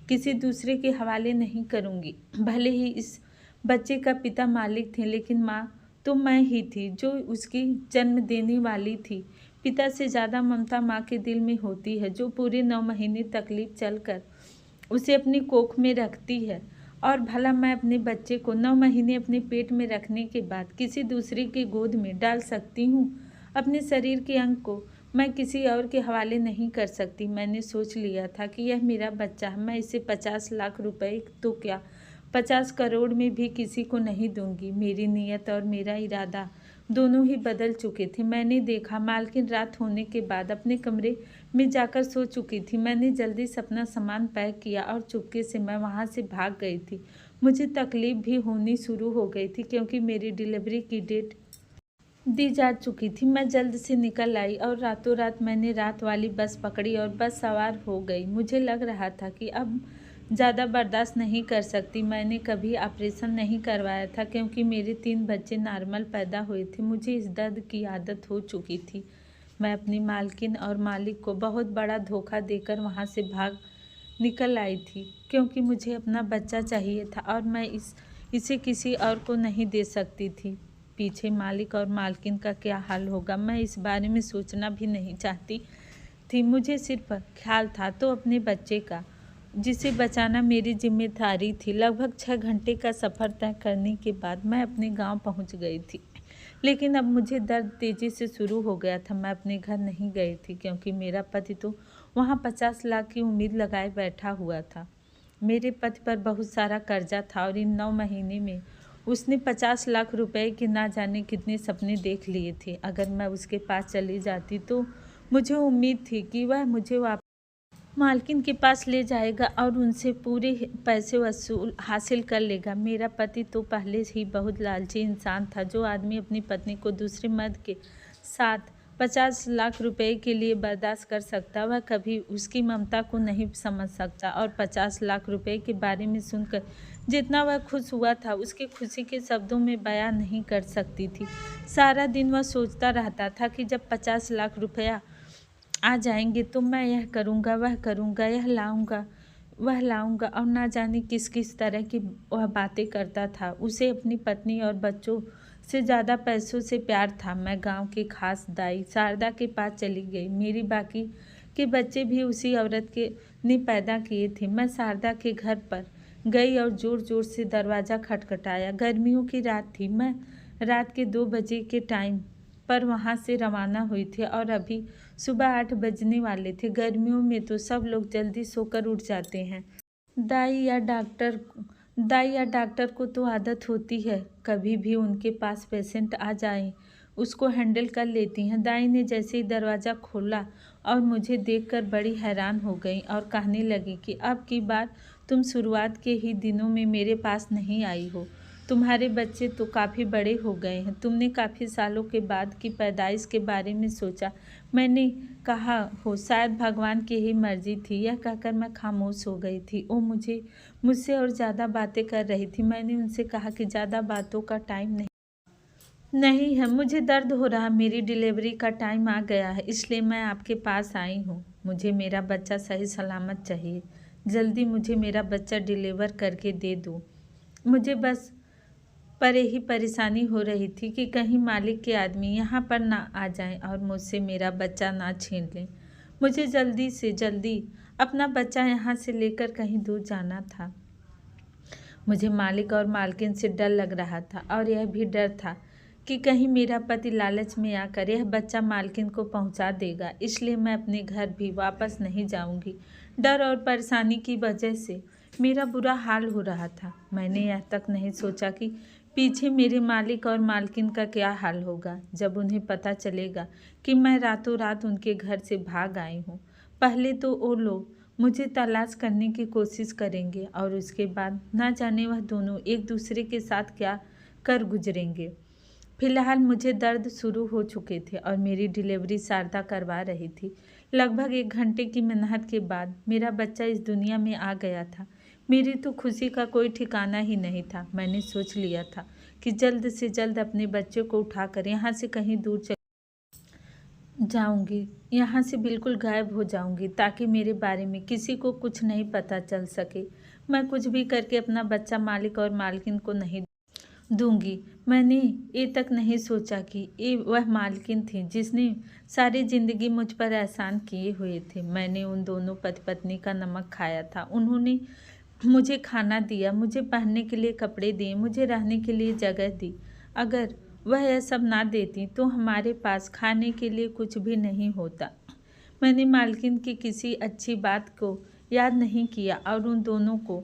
किसी दूसरे के हवाले नहीं करूँगी। भले ही इस बच्चे का पिता मालिक थे लेकिन माँ तो मैं ही थी जो उसकी जन्म देने वाली थी। पिता से ज़्यादा ममता माँ के दिल में होती है जो पूरे 9 महीने तकलीफ चलकर उसे अपनी कोख में रखती है। और भला मैं अपने बच्चे को 9 महीने अपने पेट में रखने के बाद किसी दूसरे की गोद में डाल सकती हूँ? अपने शरीर के अंग को मैं किसी और के हवाले नहीं कर सकती। मैंने सोच लिया था कि यह मेरा बच्चा है, मैं इसे 50 लाख रुपए तो क्या 50 करोड़ में भी किसी को नहीं दूंगी। मेरी नीयत और मेरा इरादा दोनों ही बदल चुके थे। मैंने देखा मालकिन रात होने के बाद अपने कमरे में जाकर सो चुकी थी। मैंने जल्दी से अपना सामान पैक किया और चुपके से मैं वहाँ से भाग गई थी। मुझे तकलीफ भी होनी शुरू हो गई थी क्योंकि मेरी डिलीवरी की डेट दी जा चुकी थी। मैं जल्द से निकल आई और रातों रात मैंने रात वाली बस पकड़ी और बस सवार हो गई। मुझे लग रहा था कि अब ज़्यादा बर्दाश्त नहीं कर सकती। मैंने कभी ऑपरेशन नहीं करवाया था क्योंकि मेरे 3 बच्चे नॉर्मल पैदा हुए थे। मुझे इस दर्द की आदत हो चुकी थी। मैं अपनी मालकिन और मालिक को बहुत बड़ा धोखा देकर वहाँ से भाग निकल आई थी क्योंकि मुझे अपना बच्चा चाहिए था और मैं इसे किसी और को नहीं दे सकती थी। पीछे मालिक और मालकिन का क्या हाल होगा, मैं इस बारे में सोचना भी नहीं चाहती थी। मुझे सिर्फ ख्याल था तो अपने बच्चे का, जिसे बचाना मेरी जिम्मेदारी थी। लगभग 6 घंटे का सफ़र तय करने के बाद मैं अपने गांव पहुंच गई थी, लेकिन अब मुझे दर्द तेज़ी से शुरू हो गया था। मैं अपने घर नहीं गई थी क्योंकि मेरा पति तो वहां 50 लाख की उम्मीद लगाए बैठा हुआ था। मेरे पति पर बहुत सारा कर्जा था और इन 9 महीने में उसने 50 लाख रुपए के ना जाने कितने सपने देख लिए थे। अगर मैं उसके पास चली जाती तो मुझे उम्मीद थी कि वह मुझे वापस मालकिन के पास ले जाएगा और उनसे पूरे पैसे वसूल हासिल कर लेगा। मेरा पति तो पहले ही बहुत लालची इंसान था। जो आदमी अपनी पत्नी को दूसरे मर्द के साथ 50 लाख रुपए के लिए बर्दाश्त कर सकता, वह कभी उसकी ममता को नहीं समझ सकता। और 50 लाख रुपए के बारे में सुनकर जितना वह खुश हुआ था उसकी खुशी के शब्दों में बयां नहीं कर सकती थी। सारा दिन वह सोचता रहता था कि जब 50 लाख रुपया आ जाएंगे तो मैं यह करूँगा, वह करूँगा, यह लाऊँगा, वह लाऊँगा। और ना जाने किस किस तरह की वह बातें करता था। उसे अपनी पत्नी और बच्चों से ज़्यादा पैसों से प्यार था। मैं गांव की खास दाई शारदा के पास चली गई। मेरी बाकी के बच्चे भी उसी औरत के ने पैदा किए थे। मैं शारदा के घर पर गई और ज़ोर ज़ोर से दरवाज़ा खटखटाया। गर्मियों की रात थी। मैं रात के 2 बजे के टाइम पर वहाँ से रवाना हुई थी और अभी सुबह 8 बजने वाले थे। गर्मियों में तो सब लोग जल्दी सोकर उठ जाते हैं। दाई या डॉक्टर को तो आदत होती है, कभी भी उनके पास पेशेंट आ जाए उसको हैंडल कर लेती हैं। दाई ने जैसे ही दरवाज़ा खोला और मुझे देखकर बड़ी हैरान हो गई और कहने लगी कि अब की बार तुम शुरुआत के ही दिनों में मेरे पास नहीं आई हो। तुम्हारे बच्चे तो काफ़ी बड़े हो गए हैं। तुमने काफ़ी सालों के बाद की पैदाइश के बारे में सोचा। मैंने कहा हो शायद भगवान की ही मर्जी थी। यह कहकर मैं खामोश हो गई थी। वो मुझसे और ज़्यादा बातें कर रही थी। मैंने उनसे कहा कि ज़्यादा बातों का टाइम नहीं है, मुझे दर्द हो रहा, मेरी डिलीवरी का टाइम आ गया है, इसलिए मैं आपके पास आई हूँ। मुझे मेरा बच्चा सही सलामत चाहिए। जल्दी मुझे मेरा बच्चा डिलीवर करके दे दो। मुझे बस पर यही परेशानी हो रही थी कि कहीं मालिक के आदमी यहाँ पर ना आ जाएं और मुझसे मेरा बच्चा ना छीन लें। मुझे जल्दी से जल्दी अपना बच्चा यहाँ से लेकर कहीं दूर जाना था। मुझे मालिक और मालकिन से डर लग रहा था और यह भी डर था कि कहीं मेरा पति लालच में आकर यह बच्चा मालकिन को पहुंचा देगा, इसलिए मैं अपने घर भी वापस नहीं जाऊंगी। डर और परेशानी की वजह से मेरा बुरा हाल हो रहा था। मैंने यह तक नहीं सोचा कि पीछे मेरे मालिक और मालकिन का क्या हाल होगा जब उन्हें पता चलेगा कि मैं रातों रात उनके घर से भाग आई हूँ। पहले तो वो लोग मुझे तलाश करने की कोशिश करेंगे और उसके बाद ना जाने वह दोनों एक दूसरे के साथ क्या कर गुजरेंगे। फिलहाल मुझे दर्द शुरू हो चुके थे और मेरी डिलीवरी शारदा करवा रही थी। लगभग 1 घंटे की मेहनत के बाद मेरा बच्चा इस दुनिया में आ गया था। मेरी तो खुशी का कोई ठिकाना ही नहीं था। मैंने सोच लिया था कि जल्द से जल्द अपने बच्चे को उठाकर यहाँ से कहीं दूर जाऊंगी, यहाँ से बिल्कुल गायब हो जाऊंगी ताकि मेरे बारे में किसी को कुछ नहीं पता चल सके। मैं कुछ भी करके अपना बच्चा मालिक और मालकिन को नहीं दूंगी। मैंने ये तक नहीं सोचा कि ये वह मालकिन थी जिसने सारी जिंदगी मुझ पर एहसान किए हुए थे। मैंने उन दोनों पति पत्नी का नमक खाया था। उन्होंने मुझे खाना दिया, मुझे पहनने के लिए कपड़े दिए, मुझे रहने के लिए जगह दी। अगर वह यह सब ना देती तो हमारे पास खाने के लिए कुछ भी नहीं होता। मैंने मालकिन की किसी अच्छी बात को याद नहीं किया और उन दोनों को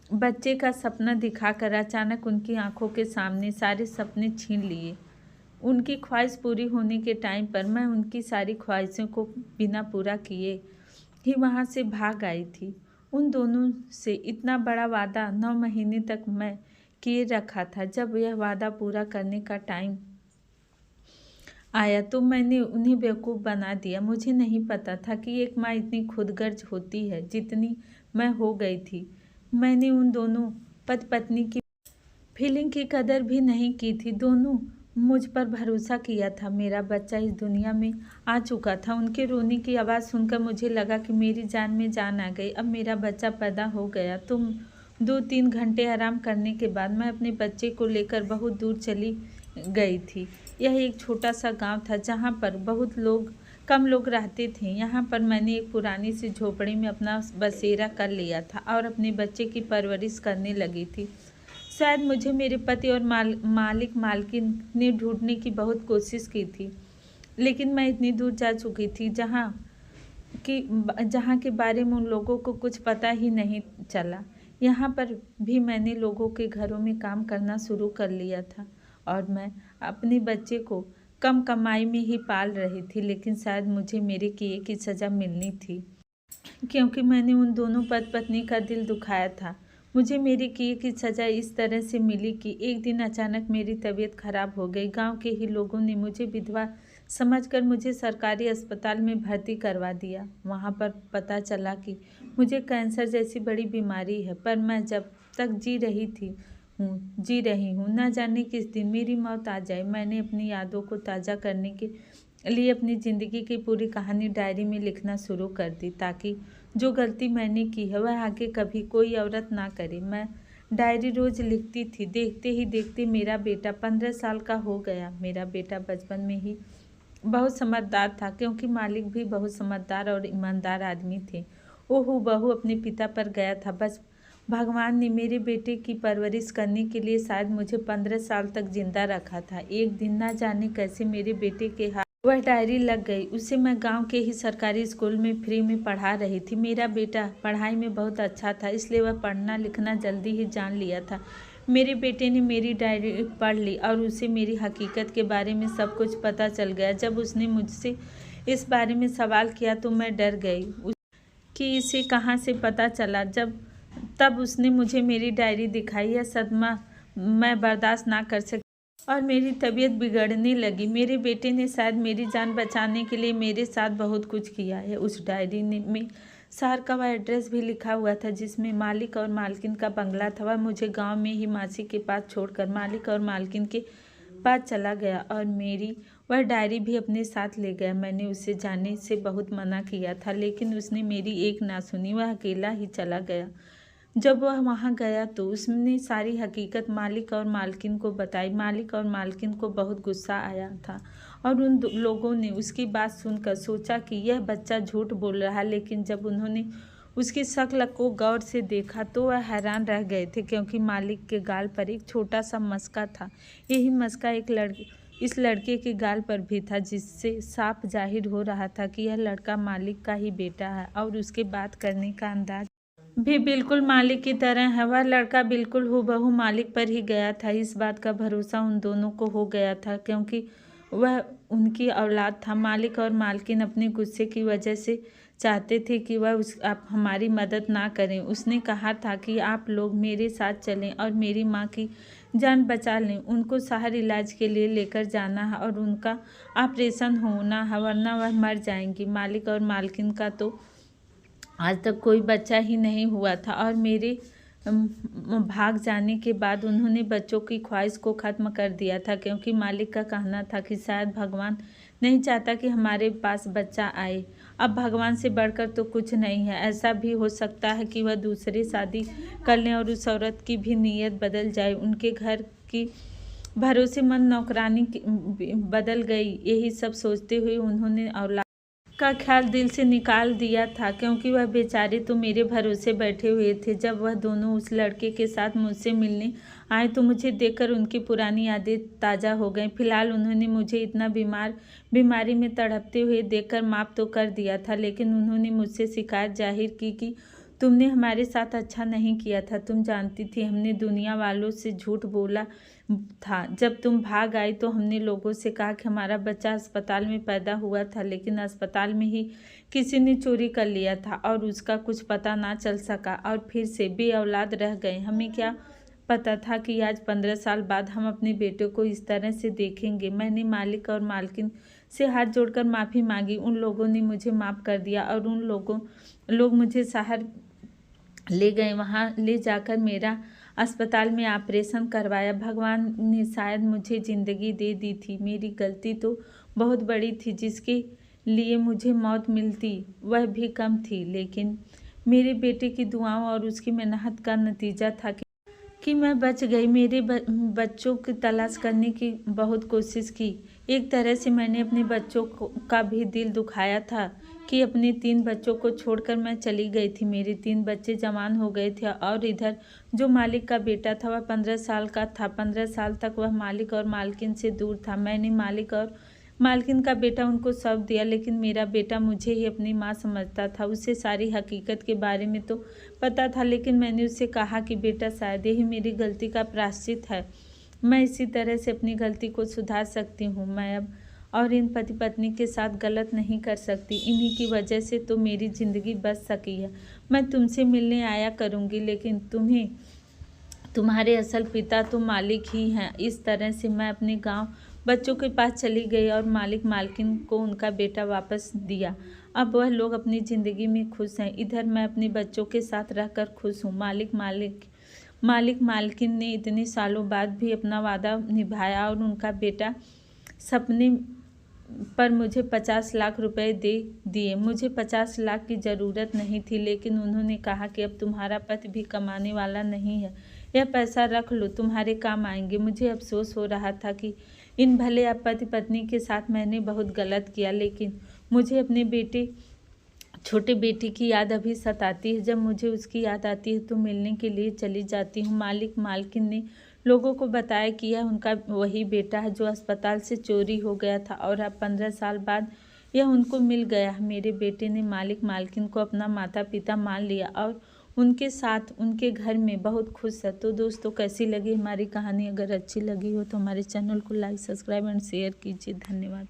बच्चे का सपना दिखाकर अचानक उनकी आंखों के सामने सारे सपने छीन लिए। उनकी ख्वाहिश पूरी होने के टाइम पर मैं उनकी सारी ख्वाहिशों को बिना पूरा किए ही वहाँ से भाग आई थी। उन दोनों से इतना बड़ा वादा 9 महीने तक मैं किए रखा था। जब यह वादा पूरा करने का टाइम आया तो मैंने उन्हें बेवकूफ़ बना दिया। मुझे नहीं पता था कि एक माँ इतनी खुदगर्ज होती है जितनी मैं हो गई थी। मैंने उन दोनों पति पत्नी की फीलिंग की कदर भी नहीं की थी। दोनों मुझ पर भरोसा किया था। मेरा बच्चा इस दुनिया में आ चुका था। उनके रोने की आवाज़ सुनकर मुझे लगा कि मेरी जान में जान आ गई। अब मेरा बच्चा पैदा हो गया। 2-3 घंटे आराम करने के बाद मैं अपने बच्चे को लेकर बहुत दूर चली गई थी। यह एक छोटा सा गांव था जहां पर कम लोग रहते थे। यहाँ पर मैंने एक पुरानी सी झोपड़ी में अपना बसेरा कर लिया था और अपने बच्चे की परवरिश करने लगी थी। शायद मुझे मेरे पति और मालिक मालकिन ने ढूंढने की बहुत कोशिश की थी, लेकिन मैं इतनी दूर जा चुकी थी जहाँ के बारे में उन लोगों को कुछ पता ही नहीं चला। यहाँ पर भी मैंने लोगों के घरों में काम करना शुरू कर लिया था और मैं अपने बच्चे को कम कमाई में ही पाल रही थी, लेकिन शायद मुझे मेरे किए की सज़ा मिलनी थी क्योंकि मैंने उन दोनों पति पत्नी का दिल दुखाया था। मुझे मेरे किए की सज़ा इस तरह से मिली कि एक दिन अचानक मेरी तबीयत खराब हो गई। गांव के ही लोगों ने मुझे विधवा समझकर मुझे सरकारी अस्पताल में भर्ती करवा दिया। वहां पर पता चला कि मुझे कैंसर जैसी बड़ी बीमारी है, पर मैं जब तक जी रही हूँ, न जाने किस दिन मेरी मौत आ जाए। मैंने अपनी यादों को ताज़ा करने के लिए अपनी ज़िंदगी की पूरी कहानी डायरी में लिखना शुरू कर दी ताकि जो गलती मैंने की है वह आगे कभी कोई औरत ना करे। मैं डायरी रोज़ लिखती थी। देखते ही देखते मेरा बेटा 15 साल का हो गया। मेरा बेटा बचपन में ही बहुत समझदार था क्योंकि मालिक भी बहुत समझदार और ईमानदार आदमी थे। वो हूबहू अपने पिता पर गया था। बस भगवान ने मेरे बेटे की परवरिश करने के लिए शायद मुझे 15 साल तक जिंदा रखा था। एक दिन ना जाने कैसे मेरे बेटे के हाथ वह डायरी लग गई। उसे मैं गांव के ही सरकारी स्कूल में फ्री में पढ़ा रही थी। मेरा बेटा पढ़ाई में बहुत अच्छा था, इसलिए वह पढ़ना लिखना जल्दी ही जान लिया था। मेरे बेटे ने मेरी डायरी पढ़ ली और उसे मेरी हकीकत के बारे में सब कुछ पता चल गया। जब उसने मुझसे इस बारे में सवाल किया तो मैं डर गई कि इसे कहाँ से पता चला। तब उसने मुझे मेरी डायरी दिखाई। यह सदमा मैं बर्दाश्त ना कर सकी और मेरी तबीयत बिगड़ने लगी। मेरे बेटे ने शायद मेरी जान बचाने के लिए मेरे साथ बहुत कुछ किया है। उस डायरी में शहर का वह एड्रेस भी लिखा हुआ था जिसमें मालिक और मालकिन का बंगला था। वह मुझे गांव में ही मासी के पास छोड़कर मालिक और मालकिन के पास चला गया और मेरी वह डायरी भी अपने साथ ले गया। मैंने उसे जाने से बहुत मना किया था, लेकिन उसने मेरी एक ना सुनी। वह अकेला ही चला गया। जब वह वहाँ गया तो उसने सारी हकीकत मालिक और मालकिन को बताई। मालिक और मालकिन को बहुत गुस्सा आया था और उन लोगों ने उसकी बात सुनकर सोचा कि यह बच्चा झूठ बोल रहा है, लेकिन जब उन्होंने उसकी शक्ल को गौर से देखा तो वह हैरान रह गए थे, क्योंकि मालिक के गाल पर एक छोटा सा मस्का था। यही मस्का इस लड़के के गाल पर भी था, जिससे साफ जाहिर हो रहा था कि यह लड़का मालिक का ही बेटा है और उसके बात करने का अंदाज भी बिल्कुल मालिक की तरह है। वह लड़का बिल्कुल हूबहू मालिक पर ही गया था। इस बात का भरोसा उन दोनों को हो गया था, क्योंकि वह उनकी औलाद था। मालिक और मालकिन अपने गुस्से की वजह से चाहते थे कि वह आप हमारी मदद ना करें। उसने कहा था कि आप लोग मेरे साथ चलें और मेरी माँ की जान बचा लें। उनको शहर इलाज के लिए लेकर जाना है और उनका ऑपरेशन होना है, वरना वह मर जाएंगी। मालिक और मालकिन का तो आज तक कोई बच्चा ही नहीं हुआ था और मेरे भाग जाने के बाद उन्होंने बच्चों की ख्वाहिश को ख़त्म कर दिया था, क्योंकि मालिक का कहना था कि शायद भगवान नहीं चाहता कि हमारे पास बच्चा आए। अब भगवान से बढ़कर तो कुछ नहीं है। ऐसा भी हो सकता है कि वह दूसरी शादी कर लें और उस औरत की भी नीयत बदल जाए। उनके घर की भरोसेमंद नौकरानी बदल गई। यही सब सोचते हुए उन्होंने औलाद का ख्याल दिल से निकाल दिया था, क्योंकि वह बेचारे तो मेरे भरोसे बैठे हुए थे। जब वह दोनों उस लड़के के साथ मुझसे मिलने आए तो मुझे देखकर उनकी पुरानी यादें ताज़ा हो गईं। फिलहाल उन्होंने मुझे इतना बीमारी में तड़पते हुए देखकर माफ़ तो कर दिया था, लेकिन उन्होंने मुझसे शिकायत जाहिर की कि तुमने हमारे साथ अच्छा नहीं किया था। तुम जानती थी हमने दुनिया वालों से झूठ बोला था। जब तुम भाग आई तो हमने लोगों से कहा कि हमारा बच्चा अस्पताल में पैदा हुआ था, लेकिन अस्पताल में ही किसी ने चोरी कर लिया था और उसका कुछ पता ना चल सका और फिर से बेऔलाद रह गए। हमें क्या पता था कि आज 15 साल बाद हम अपने बेटे को इस तरह से देखेंगे। मैंने मालिक और मालकिन से हाथ जोड़कर माफ़ी मांगी। उन लोगों ने मुझे माफ़ कर दिया और लोग मुझे शहर ले गए। वहाँ ले जाकर मेरा अस्पताल में ऑपरेशन करवाया। भगवान ने शायद मुझे ज़िंदगी दे दी थी। मेरी गलती तो बहुत बड़ी थी, जिसके लिए मुझे मौत मिलती वह भी कम थी, लेकिन मेरे बेटे की दुआओं और उसकी मेहनत का नतीजा था कि मैं बच गई। मेरे बच्चों की तलाश करने की बहुत कोशिश की। एक तरह से मैंने अपने बच्चों का भी दिल दुखाया था कि अपने 3 बच्चों को छोड़कर मैं चली गई थी। मेरे 3 बच्चे जवान हो गए थे और इधर जो मालिक का बेटा था वह 15 साल का था। 15 साल तक वह मालिक और मालकिन से दूर था। मैंने मालिक और मालकिन का बेटा उनको सौंप दिया, लेकिन मेरा बेटा मुझे ही अपनी माँ समझता था। उसे सारी हकीकत के बारे में तो पता था, लेकिन मैंने उससे कहा कि बेटा, शायद यही मेरी गलती का प्रायश्चित है। मैं इसी तरह से अपनी गलती को सुधार सकती हूँ। मैं अब और इन पति पत्नी के साथ गलत नहीं कर सकती। इन्हीं की वजह से तो मेरी ज़िंदगी बच सकी है। मैं तुमसे मिलने आया करूँगी, लेकिन तुम्हारे असल पिता तो मालिक ही हैं। इस तरह से मैं अपने गांव बच्चों के पास चली गई और मालिक मालकिन को उनका बेटा वापस दिया। अब वह लोग अपनी ज़िंदगी में खुश हैं। इधर मैं अपने बच्चों के साथ रहकर खुश हूँ। मालिक मालकिन ने इतने सालों बाद भी अपना वादा निभाया और उनका बेटा सपने पर मुझे 50 लाख रुपए दे दिए। मुझे 50 लाख की ज़रूरत नहीं थी, लेकिन उन्होंने कहा कि अब तुम्हारा पति भी कमाने वाला नहीं है, यह पैसा रख लो, तुम्हारे काम आएंगे। मुझे अफसोस हो रहा था कि इन भले पति पत्नी के साथ मैंने बहुत गलत किया, लेकिन मुझे अपने छोटे बेटे की याद अभी सताती है। जब मुझे उसकी याद आती है तो मिलने के लिए चली जाती हूँ। मालिक मालकिन ने लोगों को बताया कि यह उनका वही बेटा है जो अस्पताल से चोरी हो गया था और अब 15 साल बाद यह उनको मिल गया। मेरे बेटे ने मालिक मालकिन को अपना माता पिता मान लिया और उनके साथ उनके घर में बहुत खुश है। तो दोस्तों, कैसी लगी हमारी कहानी? अगर अच्छी लगी हो तो हमारे चैनल को लाइक, सब्सक्राइब एंड शेयर कीजिए। धन्यवाद।